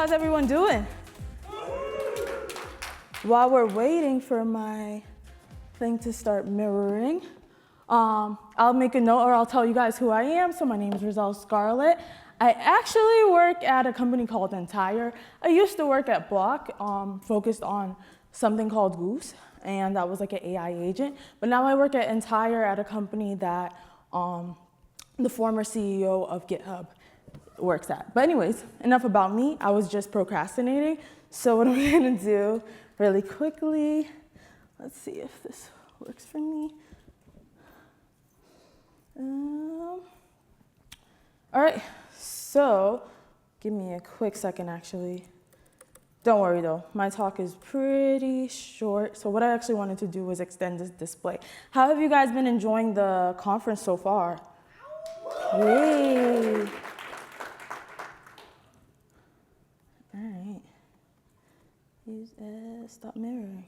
How's everyone doing? While we're waiting for my thing to start mirroring, I'll make a note or I'll tell you guys who I am. So my name is Rizel Scarlett. I actually work at a company called Entire. I used to work at Block, focused on something called Goose, and that was like an AI agent. But now I work at Entire at a company that the former CEO of GitHub works at. But anyways, enough about me. I was just procrastinating. So what I'm gonna do really quickly, let's see if this works for me. All right, so give me a quick second actually. Don't worry though, my talk is pretty short. So what I actually wanted to do was extend this display. How have you guys been enjoying the conference so far? Yay. All right, use stop mirroring.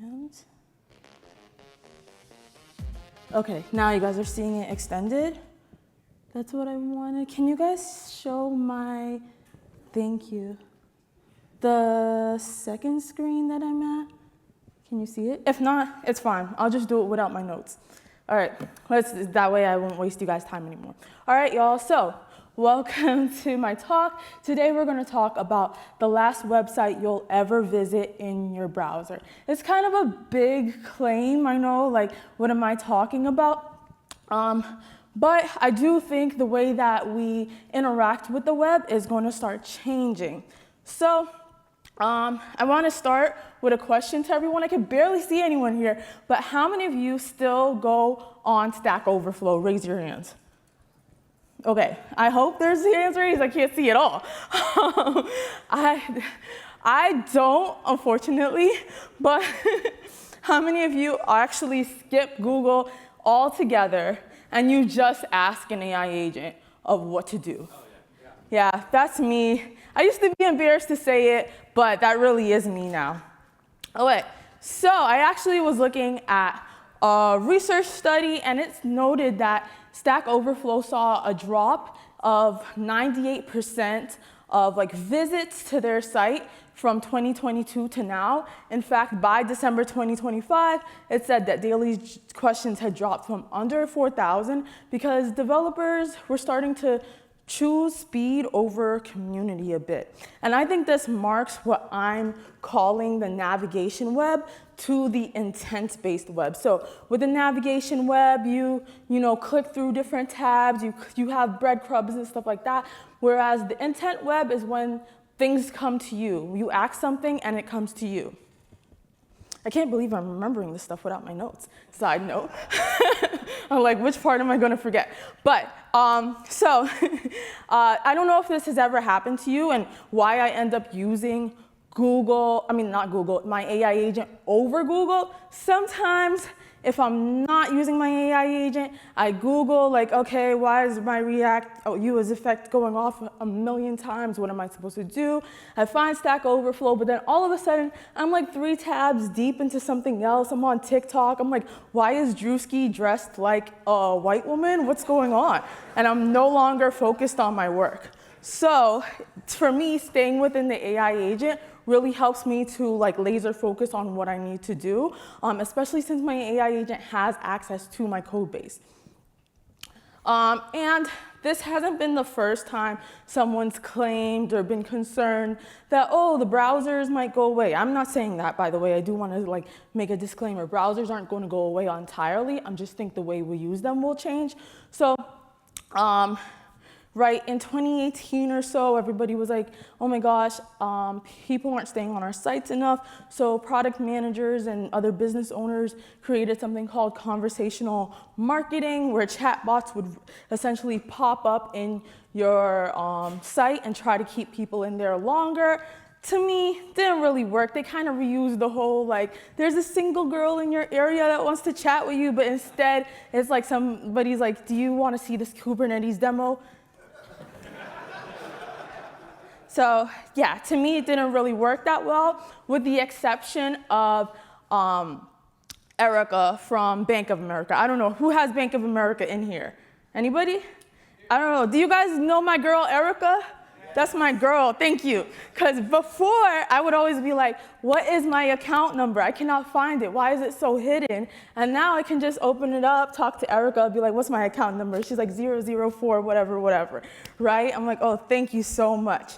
And okay, now you guys are seeing it extended. That's what I wanted. Can you guys show my, thank you, the second screen that I'm at? Can you see it? If not, it's fine. I'll just do it without my notes. All right, that way I won't waste you guys' time anymore. All right, y'all, so welcome to my talk. Today we're gonna talk about the last website you'll ever visit in your browser. It's kind of a big claim, I know, like what am I talking about? But I do think the way that we interact with the web is gonna start changing. So I wanna start with a question to everyone. I can barely see anyone here, but how many of you still go on Stack Overflow? Raise your hands. Okay, I hope there's hands raised. I can't see it all. I don't, unfortunately, but how many of you actually skip Google altogether and you just ask an AI agent of what to do? Oh, yeah, that's me. I used to be embarrassed to say it, but that really is me now. Okay, so I actually was looking at a research study, and it's noted that Stack Overflow saw a drop of 98% of visits to their site from 2022 to now. In fact, by December 2025, it said that daily questions had dropped from under 4,000 because developers were starting to choose speed over community a bit. And I think this marks what I'm calling the navigation web to the intent-based web. So with the navigation web, you click through different tabs, you have breadcrumbs and stuff like that. Whereas the intent web is when things come to you. You ask something and it comes to you. I can't believe I'm remembering this stuff without my notes. Side note. I'm like, which part am I gonna forget? But, so, I don't know if this has ever happened to you and why I end up using my AI agent over Google. Sometimes, if I'm not using my AI agent, I Google, okay, why is my React US effect going off a million times? What am I supposed to do? I find Stack Overflow, but then all of a sudden, I'm 3 tabs deep into something else. I'm on TikTok. I'm like, why is Drewski dressed like a white woman? What's going on? And I'm no longer focused on my work. So for me, staying within the AI agent really helps me to laser focus on what I need to do, especially since my AI agent has access to my code base. And this hasn't been the first time someone's claimed or been concerned that, oh, the browsers might go away. I'm not saying that, by the way. I do want to make a disclaimer. Browsers aren't going to go away entirely. I just think the way we use them will change. So, right, in 2018 or so, everybody was like, oh my gosh, people aren't staying on our sites enough. So product managers and other business owners created something called conversational marketing, where chatbots would essentially pop up in your site and try to keep people in there longer. To me, didn't really work. They kind of reused the whole, there's a single girl in your area that wants to chat with you, but instead, it's somebody's like, do you want to see this Kubernetes demo? So yeah, to me, it didn't really work that well, with the exception of Erica from Bank of America. I don't know, who has Bank of America in here? Anybody? I don't know, do you guys know my girl, Erica? That's my girl, thank you. Because before, I would always be like, what is my account number? I cannot find it, why is it so hidden? And now I can just open it up, talk to Erica, be like, what's my account number? She's like 004, whatever, whatever, right? I'm like, oh, thank you so much.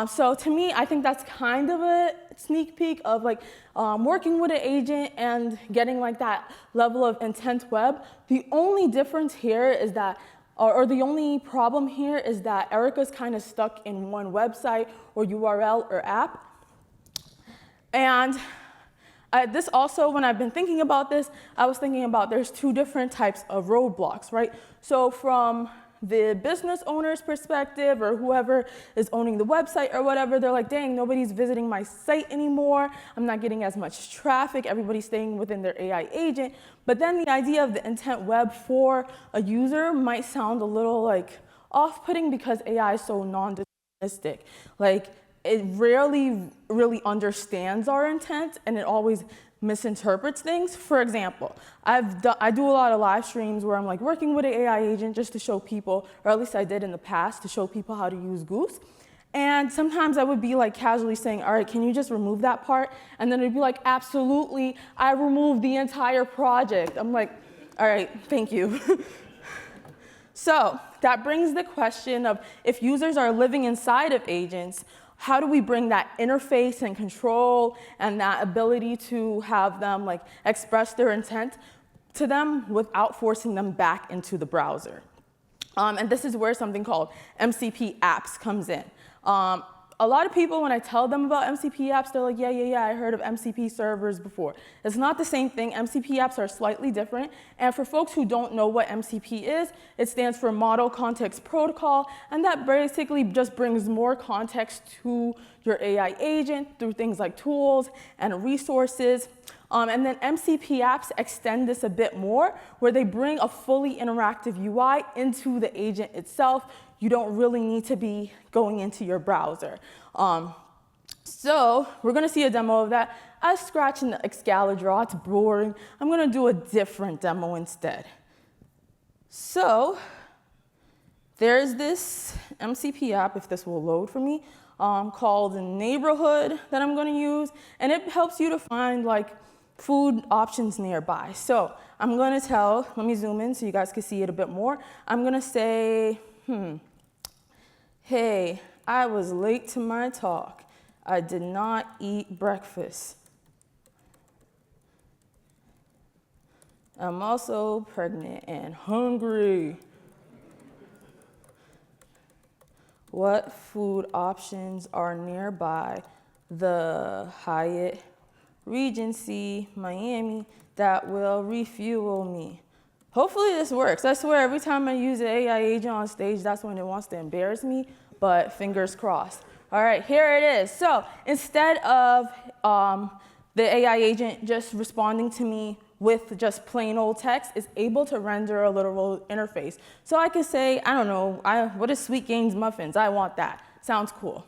So to me, I think that's kind of a sneak peek of like working with an agent and getting like that level of intent web. The only difference here is that, or the only problem here is that Erica's kind of stuck in one website or URL or app. And this also, when I've been thinking about this, I was thinking about there's two different types of roadblocks, right? So from the business owner's perspective or whoever is owning the website or whatever, they're like, dang, nobody's visiting my site anymore. I'm not getting as much traffic. Everybody's staying within their AI agent. But then the idea of the intent web for a user might sound a little like off-putting because AI is so non-deterministic. Like it rarely really understands our intent and it always misinterprets things. For example, I do a lot of live streams where I'm like working with an AI agent just to show people, or at least I did in the past, to show people how to use Goose. And sometimes I would be like casually saying, all right, can you just remove that part? And then it'd be like, absolutely, I removed the entire project. I'm like, all right, thank you. So that brings the question of if users are living inside of agents, how do we bring that interface and control and that ability to have them like express their intent to them without forcing them back into the browser? And this is where something called MCP Apps comes in. A lot of people, when I tell them about MCP apps, they're like, yeah, I heard of MCP servers before. It's not the same thing. MCP apps are slightly different. And for folks who don't know what MCP is, it stands for Model Context Protocol. And that basically just brings more context to your AI agent through things like tools and resources. And then MCP apps extend this a bit more, where they bring a fully interactive UI into the agent itself. You don't really need to be going into your browser. So we're going to see a demo of that. I was scratching the Excalidraw. It's boring. I'm going to do a different demo instead. So there's this MCP app, if this will load for me, called Neighborhood that I'm going to use. And it helps you to find like food options nearby. So I'm going to let me zoom in so you guys can see it a bit more. I'm going to say, hey, I was late to my talk. I did not eat breakfast. I'm also pregnant and hungry. What food options are nearby the Hyatt Regency Miami that will refuel me? Hopefully this works. I swear every time I use an AI agent on stage, that's when it wants to embarrass me, but fingers crossed. All right, here it is. So instead of the AI agent just responding to me with just plain old text, it's able to render a literal interface. So I could say, I don't know, what is Sweet Gaines Muffins? I want that. Sounds cool.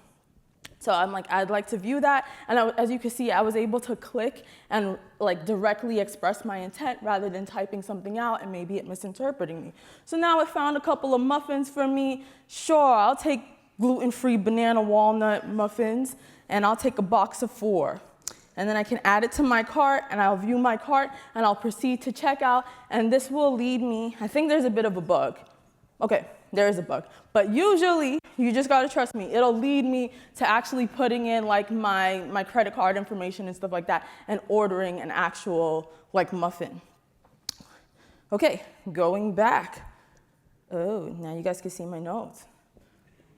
So I'm like, I'd like to view that. And as you can see, I was able to click and like directly express my intent rather than typing something out and maybe it misinterpreting me. So now it found a couple of muffins for me. Sure, I'll take gluten-free banana walnut muffins and I'll take a box of 4. And then I can add it to my cart and I'll view my cart and I'll proceed to checkout. And this will lead me, I think there's a bit of a bug. Okay, there is a bug. But usually, you just gotta trust me. It'll lead me to actually putting in like my credit card information and stuff like that and ordering an actual like muffin. Okay, going back. Oh, now you guys can see my notes.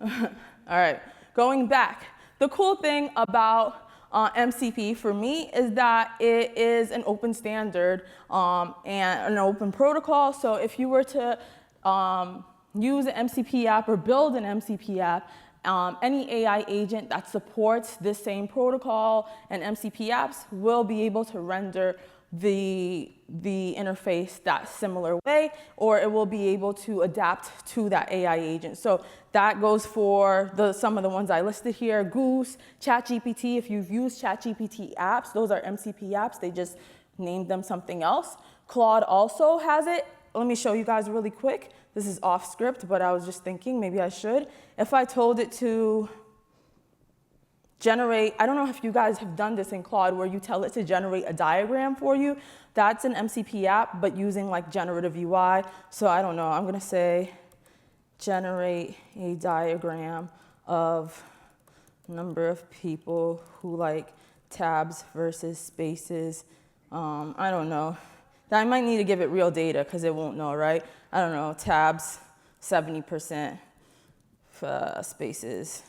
All right, going back. The cool thing about MCP for me is that it is an open standard and an open protocol. So if you were to use an MCP app or build an MCP app, any AI agent that supports this same protocol and MCP apps will be able to render the interface that similar way, or it will be able to adapt to that AI agent. So that goes for some of the ones I listed here: Goose, ChatGPT. If you've used ChatGPT apps, those are MCP apps. They just named them something else. Claude also has it. let me show you guys really quick. This is off script, but I was just thinking maybe I should. If I told it to generate, I don't know if you guys have done this in Claude where you tell it to generate a diagram for you. That's an MCP app, but using like generative UI. So I don't know, I'm gonna say generate a diagram of number of people who like tabs versus spaces. I don't know. I might need to give it real data because it won't know, right? I don't know, tabs 70%, spaces,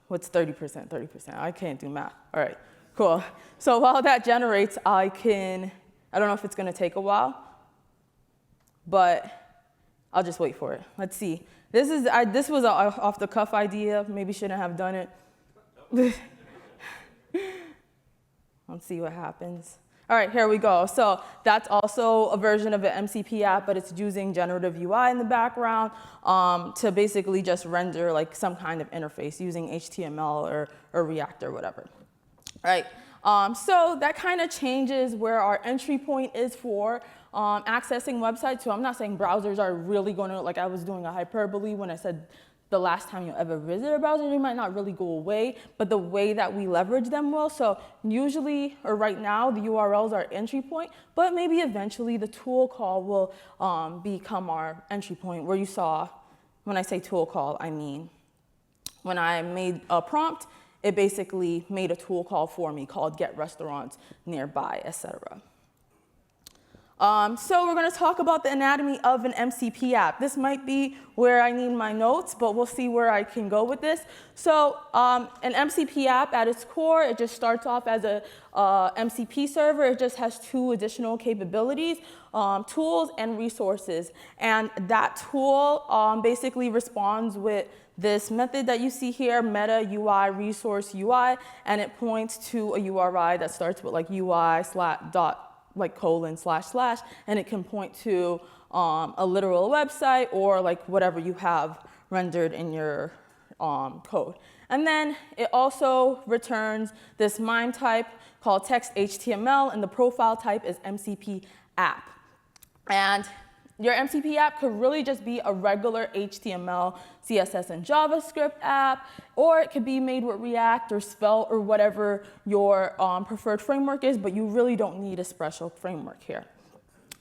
what's 30%? 30%, I can't do math. All right, cool. So while that generates, I don't know if it's gonna take a while, but I'll just wait for it. Let's see. This was an off the cuff idea, maybe shouldn't have done it. Let's see what happens. All right, here we go. So that's also a version of an MCP app, but it's using generative UI in the background to basically just render like some kind of interface using HTML or React or whatever. All right, so that kind of changes where our entry point is for accessing websites. So I'm not saying browsers are really going to, like I was doing a hyperbole when I said the last time you ever visit a browser, they might not really go away, but the way that we leverage them will. So usually, or right now, the URLs are entry point, but maybe eventually the tool call will become our entry point, where you saw, when I say tool call, I mean, when I made a prompt, it basically made a tool call for me called get restaurants nearby, etc. So we're going to talk about the anatomy of an MCP app. This might be where I need my notes, but we'll see where I can go with this. So an MCP app at its core, it just starts off as a MCP server. It just has two additional capabilities, tools and resources. And that tool basically responds with this method that you see here, meta UI resource UI, and it points to a URI that starts with like UI dot like colon / and it can point to a literal website or like whatever you have rendered in your code. And then it also returns this MIME type called text HTML, and the profile type is MCP app. And your MCP app could really just be a regular HTML, CSS, and JavaScript app, or it could be made with React or Svelte or whatever your preferred framework is, but you really don't need a special framework here.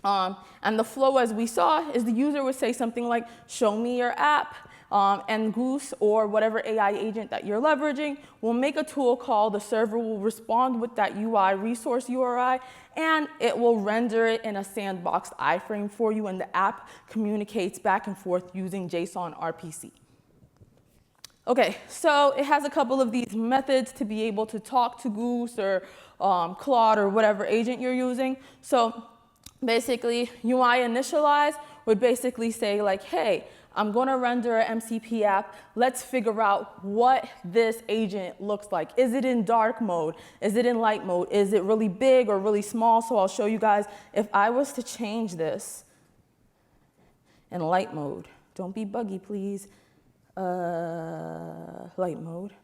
And the flow, as we saw, is the user would say something like, show me your app, and Goose or whatever AI agent that you're leveraging will make a tool call. The server will respond with that UI resource URI, and it will render it in a sandboxed iframe for you, and the app communicates back and forth using JSON RPC. Okay, so it has a couple of these methods to be able to talk to Goose or Claude or whatever agent you're using. So basically, UI initialize would basically say like, hey, I'm going to render an MCP app. Let's figure out what this agent looks like. Is it in dark mode? Is it in light mode? Is it really big or really small? So I'll show you guys. If I was to change this in light mode, don't be buggy, please. Light mode.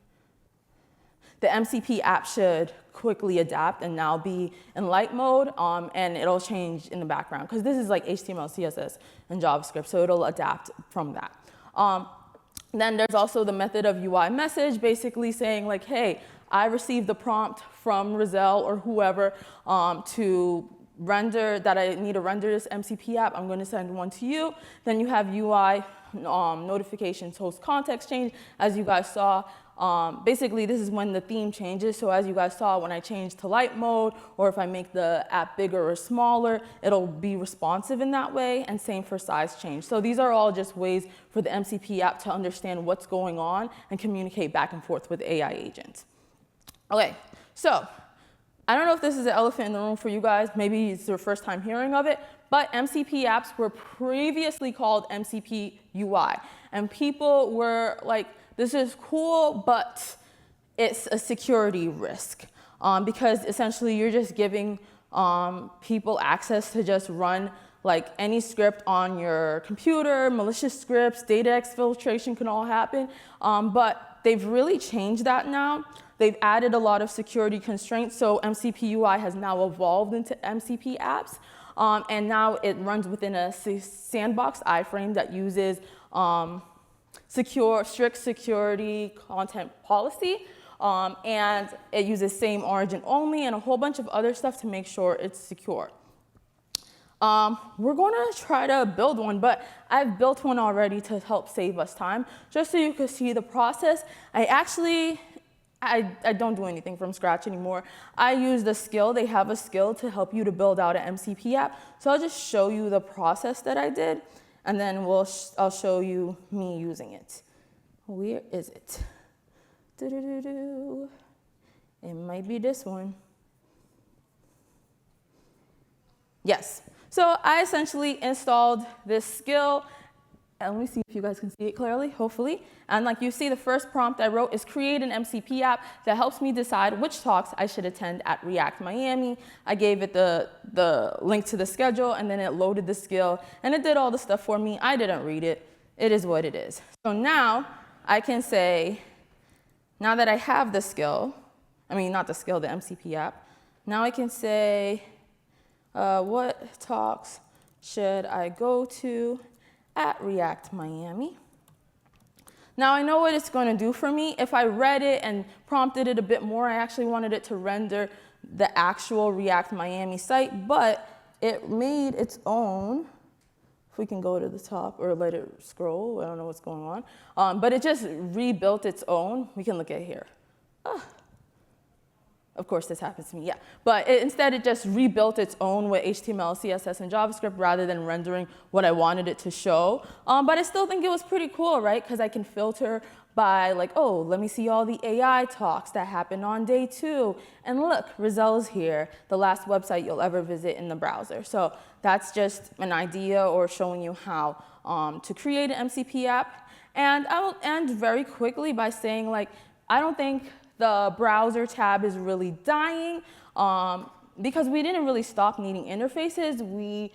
The MCP app should quickly adapt and now be in light mode, and it'll change in the background because this is like HTML, CSS, and JavaScript, so it'll adapt from that. Then there's also the method of UI message, basically saying like, hey, I received the prompt from Rizel or whoever to render, that I need to render this MCP app. I'm going to send one to you. Then you have UI notifications, host context change, as you guys saw. Basically, this is when the theme changes. So as you guys saw, when I change to light mode, or if I make the app bigger or smaller, it'll be responsive in that way, and same for size change. So these are all just ways for the MCP app to understand what's going on and communicate back and forth with AI agents. Okay, so I don't know if this is an elephant in the room for you guys. Maybe it's your first time hearing of it, but MCP apps were previously called MCP-UI, and people were like, this is cool, but it's a security risk because essentially you're just giving people access to just run like any script on your computer. Malicious scripts, data exfiltration can all happen, but they've really changed that now. They've added a lot of security constraints, so MCP-UI has now evolved into MCP apps. and now it runs within a sandbox iframe that uses strict security content policy, and it uses same origin only and a whole bunch of other stuff to make sure it's secure. We're gonna try to build one, but I've built one already to help save us time. Just so you can see the process, I don't do anything from scratch anymore. I use the skill. They have a skill to help you to build out an MCP app. So I'll just show you the process that I did, and then I'll show you me using it. Where is it? It might be this one. Yes. So I essentially installed this skill. And let me see if you guys can see it clearly, hopefully. And like you see, the first prompt I wrote is create an MCP app that helps me decide which talks I should attend at React Miami. I gave it the link to the schedule, and then it loaded the skill, and it did all the stuff for me. I didn't read it. It is what it is. So now I can say, now that I have the skill, not the skill, the MCP app, now I can say, what talks should I go to at React Miami? Now I know what it's going to do for me. If I read it and prompted it a bit more, I actually wanted it to render the actual React Miami site, but it made its own. If we can go to the top or let it scroll, I don't know what's going on. But it just rebuilt its own. We can look at here. Of course, this happens to me, yeah. But instead, it just rebuilt its own with HTML, CSS, and JavaScript rather than rendering what I wanted it to show. But I still think it was pretty cool, right? Because I can filter by like, oh, let me see all the AI talks that happened on day 2. And look, Rizel's here, the last website you'll ever visit in the browser. So that's just an idea or showing you how to create an MCP app. And I will end very quickly by saying, like, I don't think the browser tab is really dying because we didn't really stop needing interfaces. We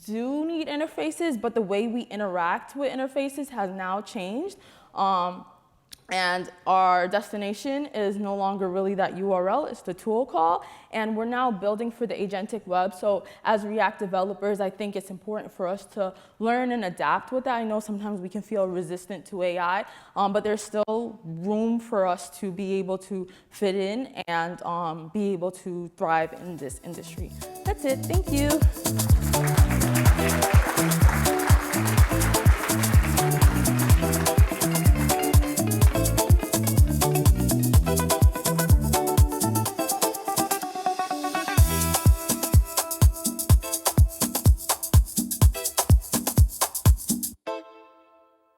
do need interfaces, but the way we interact with interfaces has now changed. And our destination is no longer really that URL, it's the tool call. And we're now building for the agentic web. So as React developers, I think it's important for us to learn and adapt with that. I know sometimes we can feel resistant to AI, but there's still room for us to be able to fit in and be able to thrive in this industry. That's it, thank you.